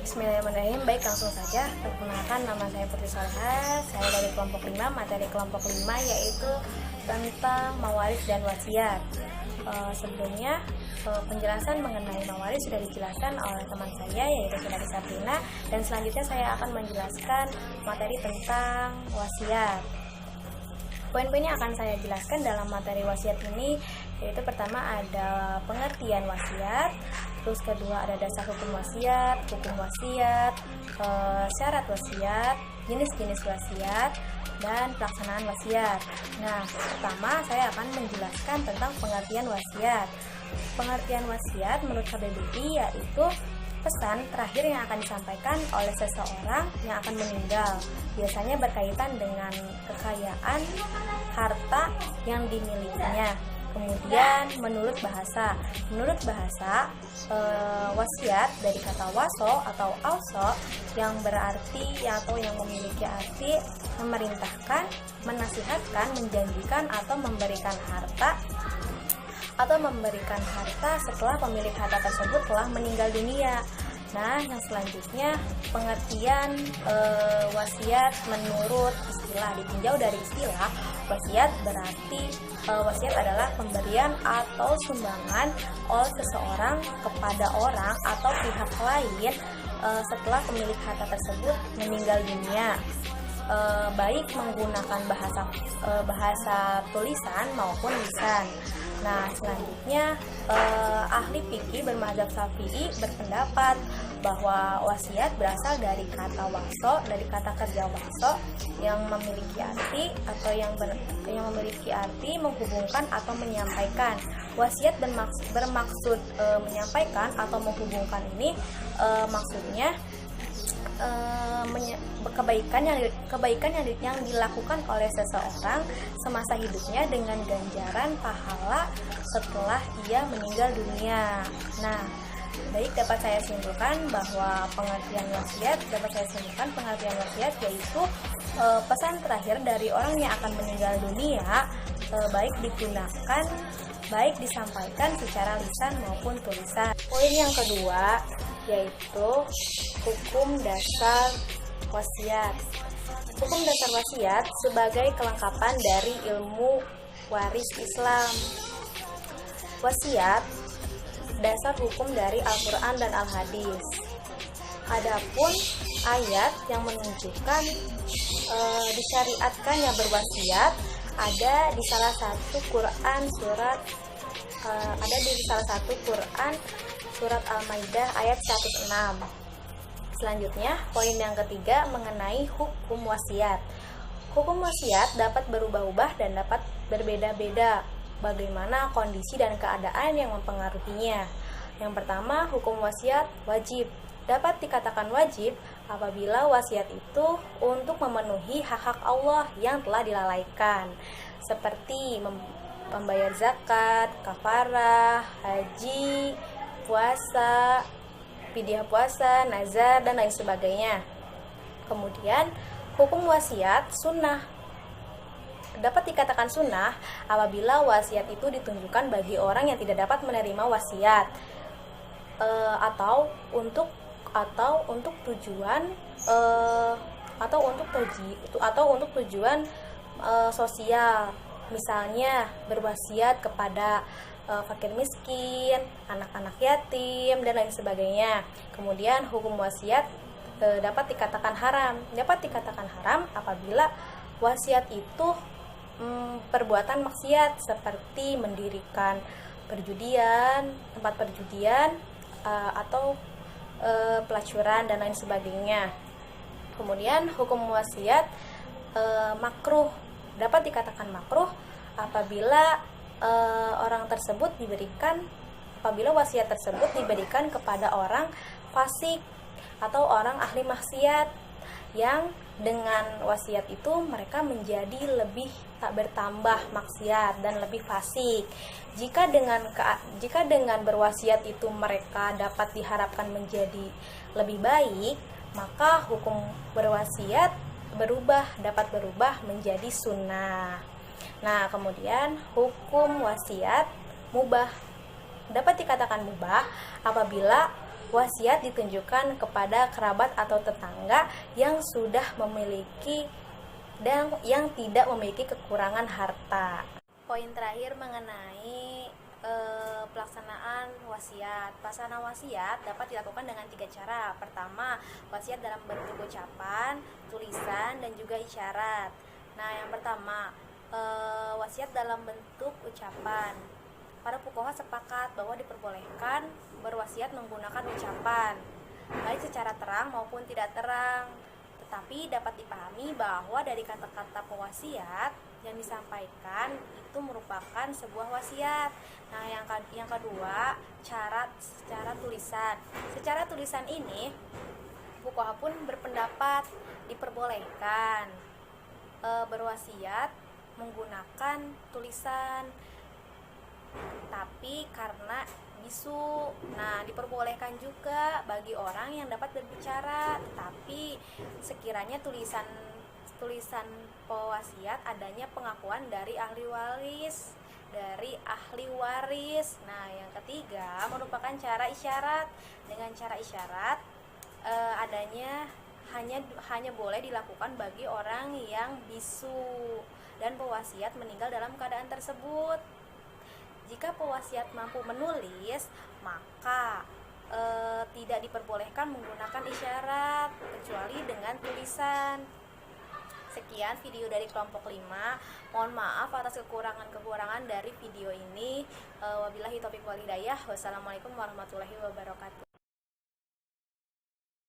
Bismillahirrahmanirrahim. Baik, langsung saja. Perkenalkan, nama saya Putri Soleha. Saya dari kelompok 5. Materi kelompok 5 yaitu tentang mawaris dan wasiat. Sebelumnya penjelasan mengenai mawaris sudah dijelaskan oleh teman saya yaitu Saudari Sabrina, dan selanjutnya saya akan menjelaskan materi tentang wasiat. Poin-poin yang akan saya jelaskan dalam materi wasiat ini yaitu pertama ada pengertian wasiat, terus kedua ada dasar hukum wasiat, syarat wasiat, jenis-jenis wasiat, dan pelaksanaan wasiat. Nah, pertama saya akan menjelaskan tentang pengertian wasiat. Pengertian wasiat menurut KBBI yaitu pesan terakhir yang akan disampaikan oleh seseorang yang akan meninggal, biasanya berkaitan dengan kekayaan, harta yang dimilikinya. Kemudian menurut bahasa, wasiat dari kata waso atau auso yang berarti atau yang memiliki arti memerintahkan, menasihatkan, menjanjikan atau memberikan harta setelah pemilik harta tersebut telah meninggal dunia. Nah, yang selanjutnya pengertian wasiat menurut istilah, ditinjau dari istilah. Wasiat berarti wasiat adalah pemberian atau sumbangan oleh seseorang kepada orang atau pihak lain setelah pemilik harta tersebut meninggal dunia, baik menggunakan bahasa tulisan maupun lisan. Nah, selanjutnya ahli fikih bermadzhab Syafi'i berpendapat bahwa wasiat berasal dari kata waso, dari kata kerja waso yang memiliki arti atau yang memiliki arti menghubungkan atau menyampaikan. Wasiat bermaksud menyampaikan atau menghubungkan ini maksudnya kebaikan yang dilakukan oleh seseorang semasa hidupnya dengan ganjaran pahala setelah ia meninggal dunia. Nah, baik, dapat saya simpulkan bahwa pengertian wasiat yaitu pesan terakhir dari orang yang akan meninggal dunia, baik disampaikan secara lisan maupun tulisan. Poin yang kedua yaitu hukum dasar wasiat. Hukum dasar wasiat sebagai kelengkapan dari ilmu waris Islam. Wasiat dasar hukum dari Al-Quran dan Al-Hadis. Adapun ayat yang menunjukkan disyariatkannya berwasiat ada di salah satu Quran surat Al-Maidah ayat 106. Selanjutnya, poin yang ketiga mengenai hukum wasiat. Hukum wasiat dapat berubah-ubah dan dapat berbeda-beda bagaimana kondisi dan keadaan yang mempengaruhinya. Yang pertama, hukum wasiat wajib. Dapat dikatakan wajib apabila wasiat itu untuk memenuhi hak-hak Allah yang telah dilalaikan, seperti membayar zakat, kafarah, haji, puasa, fidyah puasa, nazar, dan lain sebagainya. Kemudian hukum wasiat sunnah. Dapat dikatakan sunnah apabila wasiat itu ditunjukkan bagi orang yang tidak dapat menerima wasiat atau untuk tujuan sosial, misalnya berwasiat kepada fakir miskin, anak-anak yatim, dan lain sebagainya. Kemudian hukum wasiat dapat dikatakan haram. Dapat dikatakan haram apabila wasiat itu perbuatan maksiat seperti mendirikan tempat perjudian atau pelacuran dan lain sebagainya. Kemudian hukum wasiat makruh. Dapat dikatakan makruh apabila apabila wasiat tersebut diberikan kepada orang fasik atau orang ahli maksiat yang dengan wasiat itu mereka menjadi lebih tak bertambah maksiat dan lebih fasik. Jika dengan berwasiat itu mereka dapat diharapkan menjadi lebih baik, maka hukum berwasiat dapat berubah menjadi sunnah. Nah, kemudian hukum wasiat mubah. Dapat dikatakan mubah apabila wasiat ditunjukkan kepada kerabat atau tetangga yang sudah memiliki dan yang tidak memiliki kekurangan harta. Poin terakhir mengenai pelaksanaan wasiat. Pelaksanaan wasiat dapat dilakukan dengan 3 cara. Pertama, wasiat dalam bentuk ucapan, tulisan, dan juga isyarat. Nah, yang pertama, wasiat dalam bentuk ucapan. Para fuqaha sepakat bahwa diperbolehkan berwasiat menggunakan ucapan, baik secara terang maupun tidak terang. Tetapi dapat dipahami bahwa dari kata-kata pewasiat yang disampaikan itu merupakan sebuah wasiat. Nah, yang kedua, secara tulisan. Secara tulisan ini, fuqaha pun berpendapat diperbolehkan berwasiat menggunakan tulisan, tapi karena bisu. Nah, diperbolehkan juga bagi orang yang dapat berbicara, tetapi sekiranya tulisan pewasiat adanya pengakuan dari ahli waris. Nah, yang ketiga merupakan cara isyarat. Dengan cara isyarat adanya hanya boleh dilakukan bagi orang yang bisu dan pewasiat meninggal dalam keadaan tersebut. Jika pewasiat mampu menulis, maka tidak diperbolehkan menggunakan isyarat kecuali dengan tulisan. Sekian video dari kelompok 5. Mohon maaf atas kekurangan dari video ini. Wabillahi taufiq wal hidayah. Wassalamualaikum warahmatullahi wabarakatuh.